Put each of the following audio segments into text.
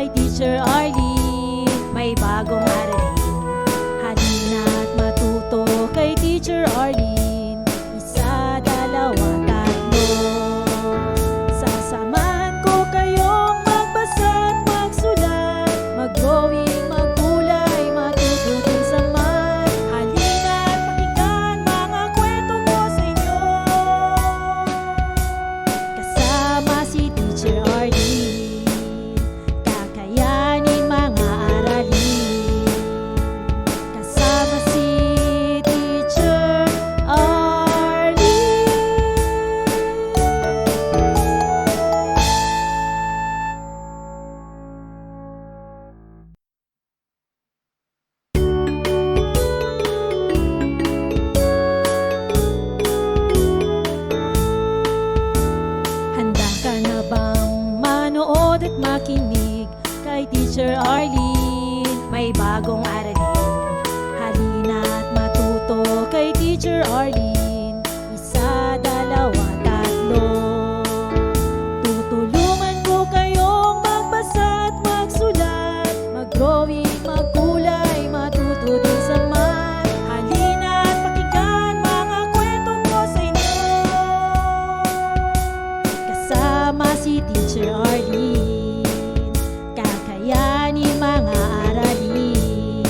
kay Teacher Arlene, may bagong aralin. Halina't matuto kay Teacher Arlene, isa, dalawa, tatlo. Sasamahan ko kayong magbasa at magsulat, mag-drawing, maggulay, matututin sa math. Halina't pakinggan mga kwento ko sa inyo, kasama si Teacher Arlene, kakayanin mga aralin. Kasama si Teacher Arlene. Handa ka na bang manood at makinig kay Teacher Arlene, may bagong aralin. Halina't matuto kay Teacher Arlene, isa, dalawa, tatlo. Tutulungan ko kayong magbasa at magsulat, mag-drawing, magkulay, matututin sa math. Halina't pakinggan mga kwento ko sa inyo, kasama si Teacher Arlene, kakayanin mga aralin.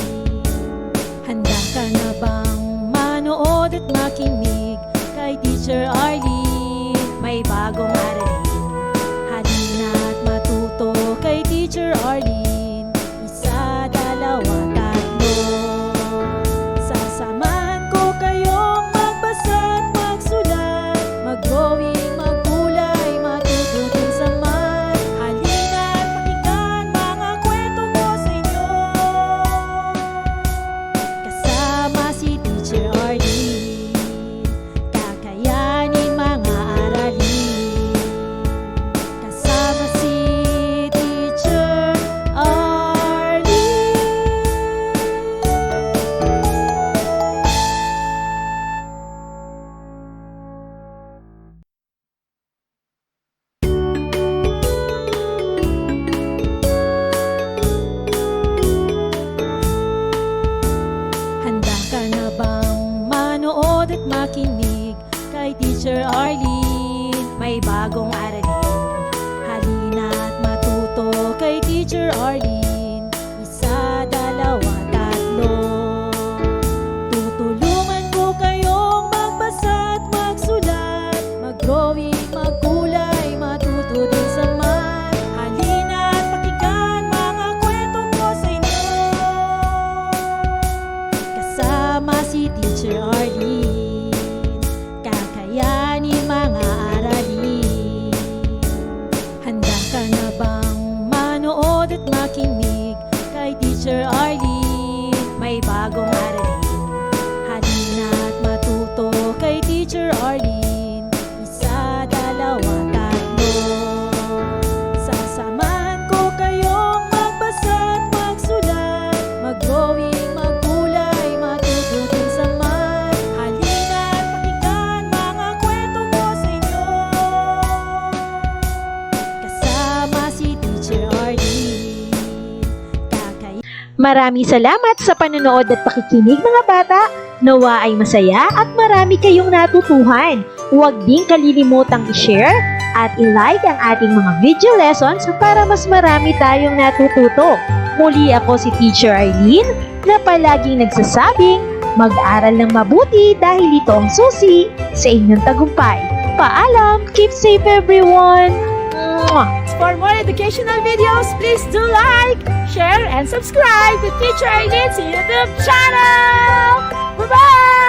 Handa ka na bang manood at makinig kay Teacher Arlene, may bagong aralin. Halina't matuto kay Teacher Arlene, isa, dalawa, tatlo. Sasamahan ko kayong magbasa at magsulat, mag-drawing, magkulay, matututin sa math. Halina't pakinggan mga kwento ko sa inyo, kasama si Teacher Arlene, kakayanin mga aralin. Kasama si Teacher Arlene. Handa ka na bang manood at makinig kay Teacher Arlene, may bagong aralin. Halina't matuto kay Teacher Arlene, isa, dalawa, tatlo. Tutulungan ko kayong magbasa at magsulat, mag-drawing, magkulay, matututin sa math. Halina't pakinggan mga kwento ko sa inyo, kasama si Teacher Arlene, kakayanin mga aralin. Handa ka na bang manood at makinig kay Teacher Arlene, may bagong aralin. Halina't matuto kay Teacher Arlene, isa, dalawa, tatlo. Sasamahan ko kayong magbasa at magsulat, mag-drawing, magkulay, matututin sa math. Halina't pakinggan mga kwento ko sa inyo, kasama si Teacher Arlene, kakayanin. Maraming salamat sa panonood at pakikinig mga bata. Nawa ay masaya at marami kayong natutuhan. Huwag ding kalilimutang i-share at i-like ang ating mga video lessons para mas marami tayong natututo. Muli ako si Teacher Arlene na palaging nagsasabing mag-aral ng mabuti dahil ito ang susi sa inyong tagumpay. Paalam! Keep safe everyone! Mwah! For more educational videos, please do like, share, and subscribe to Teacher Arlene's YouTube channel! Bye-bye!